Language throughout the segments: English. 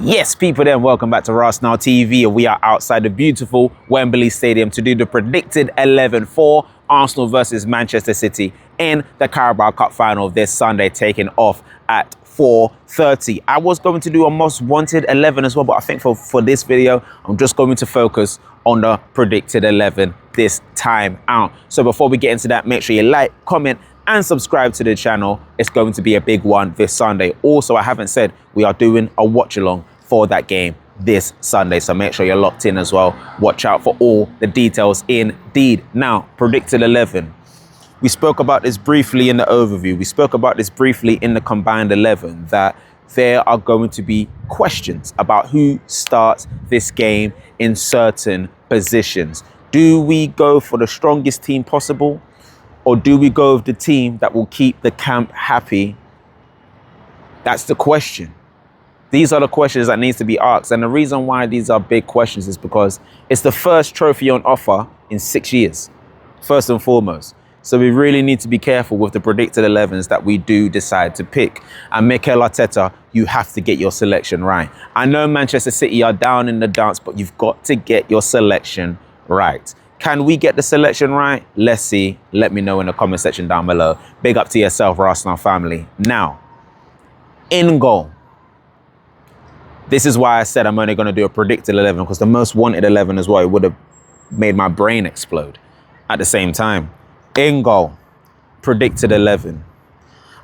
Yes, people then, welcome back to Rasenal TV. We are outside the beautiful Wembley Stadium to do the predicted 11 for Arsenal versus Manchester City in the Carabao Cup final this Sunday, taking off at 4:30. I was going to do a most wanted 11 as well, but I think for this video, I'm just going to focus on the predicted 11 this time out. So before we get into that, make sure you like, comment, and subscribe to the channel. It's going to be a big one this Sunday. Also, I haven't said we are doing a watch along for that game this Sunday, so make sure you're locked in as well. Watch out for all the details indeed. Now, predicted 11. We spoke about this briefly in the overview. We spoke about this briefly in the combined 11, that there are going to be questions about who starts this game in certain positions. Do we go for the strongest team possible? Or do we go with the team that will keep the camp happy? That's the question. These are the questions that needs to be asked. And the reason why these are big questions is because it's the first trophy on offer in 6 years, first and foremost. So we really need to be careful with the predicted 11s that we do decide to pick. And Mikel Arteta, you have to get your selection right. I know Manchester City are down in the dance, but you've got to get your selection right. Can we get the selection right? Let's see. Let me know in the comment section down below. Big up to yourself, Arsenal family. Now, in goal. This is why I said I'm only going to do a predicted 11, because the most wanted 11 as well, it would have made my brain explode at the same time. In goal, predicted 11.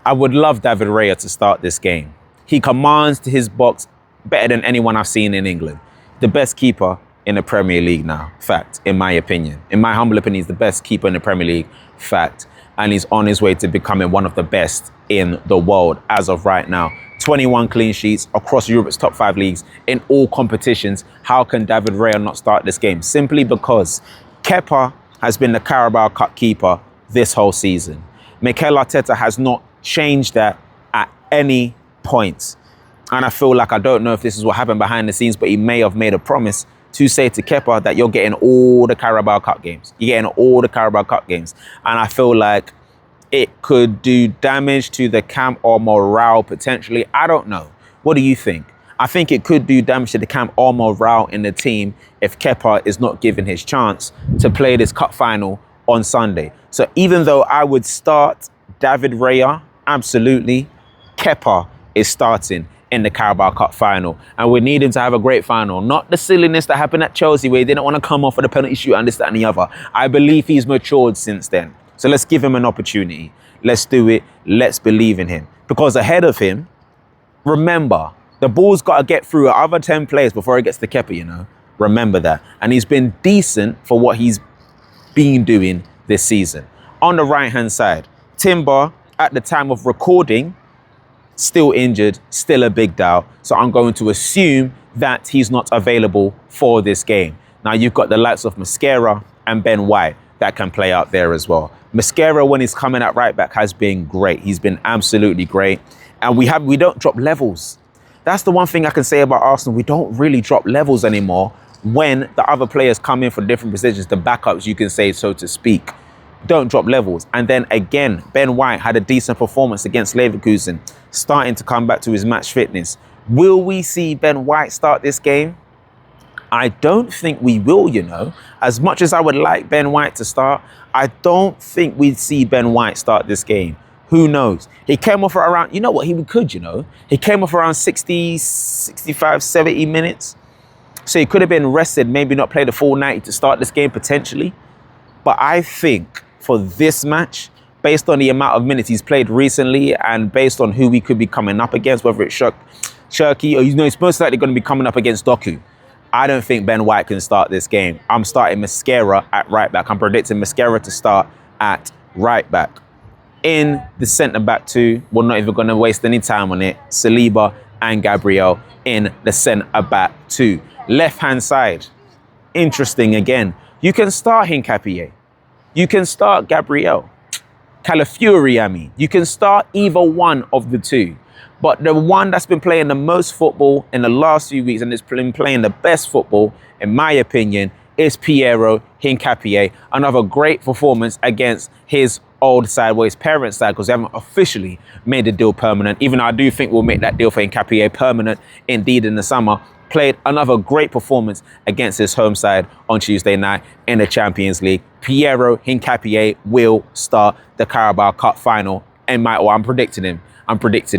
I would love David Raya to start this game. He commands his box better than anyone I've seen in England. The best keeper in the Premier League now, fact, in my opinion. In my humble opinion, he's the best keeper in the Premier League, fact. And he's on his way to becoming one of the best in the world as of right now. 21 clean sheets across Europe's top 5 leagues in all competitions. How can David Raya not start this game? Simply because Kepa has been the Carabao Cup keeper this whole season. Mikel Arteta has not changed that at any point. And I feel like, I don't know if this is what happened behind the scenes, but he may have made a promise to say to Kepa that you're getting all the Carabao Cup games. You're getting all the Carabao Cup games. And I feel like it could do damage to the camp or morale potentially. I don't know. What do you think? I think it could do damage to the camp or morale in the team if Kepa is not given his chance to play this cup final on Sunday. So even though I would start David Raya, absolutely, Kepa is starting in the Carabao Cup final. And we need him to have a great final. Not the silliness that happened at Chelsea where he didn't want to come off for the penalty shoot and this, that and the other. I believe he's matured since then. So let's give him an opportunity. Let's do it. Let's believe in him. Because ahead of him, remember, the ball's got to get through other 10 players before it gets to Kepa, you know. Remember that. And he's been decent for what he's been doing this season. On the right-hand side, Timber, at the time of recording, still injured, still a big doubt. So I'm going to assume that he's not available for this game. Now, you've got the likes of Mascara and Ben White that can play out there as well. Mascara, when he's coming at right back, has been great. He's been absolutely great. And we don't drop levels. That's the one thing I can say about Arsenal. We don't really drop levels anymore when the other players come in for different positions, the backups, you can say, so to speak. Don't drop levels. And then again, Ben White had a decent performance against Leverkusen, starting to come back to his match fitness. Will we see Ben White start this game? I don't think we will, you know. As much as I would like Ben White to start, I don't think we'd see Ben White start this game. Who knows? He came off around, you know what, he could, you know. He came off around 60, 65, 70 minutes. So he could have been rested, maybe not play the full 90 to start this game potentially. But I think for this match, based on the amount of minutes he's played recently and based on who we could be coming up against, whether it's Shirky or, you know, he's most likely going to be coming up against Doku. I don't think Ben White can start this game. I'm starting Mascara at right back. I'm predicting Mascara to start at right back. In the centre-back two, we're not even going to waste any time on it. Saliba and Gabriel in the centre-back two. Left-hand side, interesting again. You can start Hincapie. You can start Gabriel. Calafiori, I mean. You can start either one of the two. But the one that's been playing the most football in the last few weeks and has been playing the best football, in my opinion, is Piero Hincapie. Another great performance against his old side, well, his parents' side, because they haven't officially made the deal permanent, even though I do think we'll make that deal for Hincapie permanent indeed in the summer. Played another great performance against his home side on Tuesday night in the Champions League. Piero Hincapie will start the Carabao Cup final. I'm predicting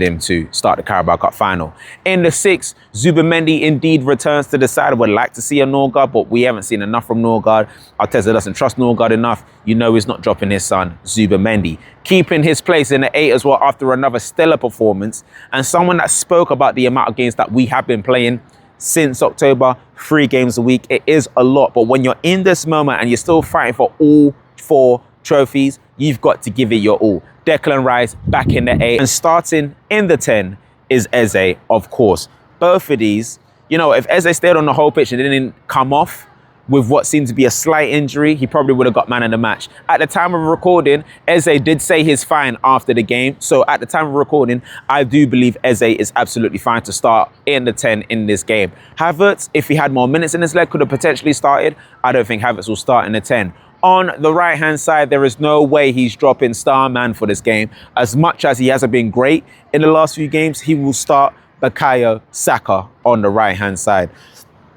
him to start the Carabao Cup final. In the 6th, Zubimendi indeed returns to the side. I would like to see a Norgard, but we haven't seen enough from Norgard. Arteta doesn't trust Norgard enough. You know he's not dropping his son, Zubimendi. Keeping his place in the 8 as well after another stellar performance. And someone that spoke about the amount of games that we have been playing since October, 3 games a week. It is a lot, but when you're in this moment and you're still fighting for all 4 trophies, you've got to give it your all. Declan Rice back in the 8 and starting in the 10 is Eze, of course. Both of these, you know, if Eze stayed on the whole pitch and didn't come off with what seemed to be a slight injury, he probably would have got man of the match. At the time of recording, Eze did say he's fine after the game. So at the time of recording, I do believe Eze is absolutely fine to start in the 10 in this game. Havertz, if he had more minutes in his leg, could have potentially started. I don't think Havertz will start in the 10. On the right-hand side, there is no way he's dropping star man for this game. As much as he hasn't been great in the last few games, he will start Bukayo Saka on the right-hand side.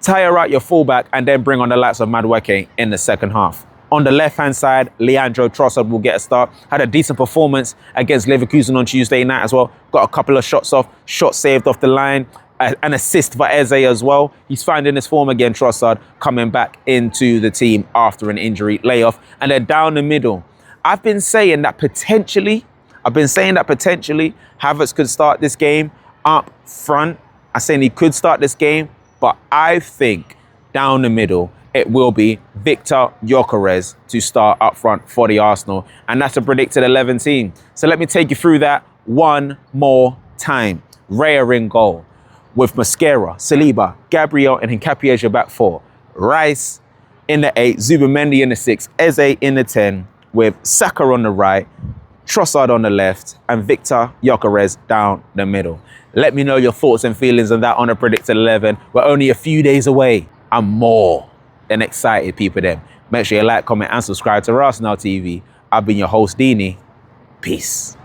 Tire out your fullback and then bring on the likes of Madueke in the second half. On the left-hand side, Leandro Trossard will get a start. Had a decent performance against Leverkusen on Tuesday night as well. Got a couple of shots saved off the line. An assist for Eze as well. He's finding his form again, Trossard, coming back into the team after an injury layoff. And then down the middle, I've been saying that potentially Havertz could start this game up front. I'm saying he could start this game, but I think down the middle, it will be Victor Gyökeres to start up front for the Arsenal. And that's a predicted 11 team. So let me take you through that one more time. Raya in goal, with Mosquera, Saliba, Gabriel and Hincapie as your back 4. Rice in the 8, Zubimendi in the 6, Eze in the 10, with Saka on the right, Trossard on the left, and Victor Gyökeres down the middle. Let me know your thoughts and feelings on that on the predicted 11. We're only a few days away. I'm more than excited, people then. Make sure you like, comment and subscribe to Rasenal TV. I've been your host, Dini. Peace.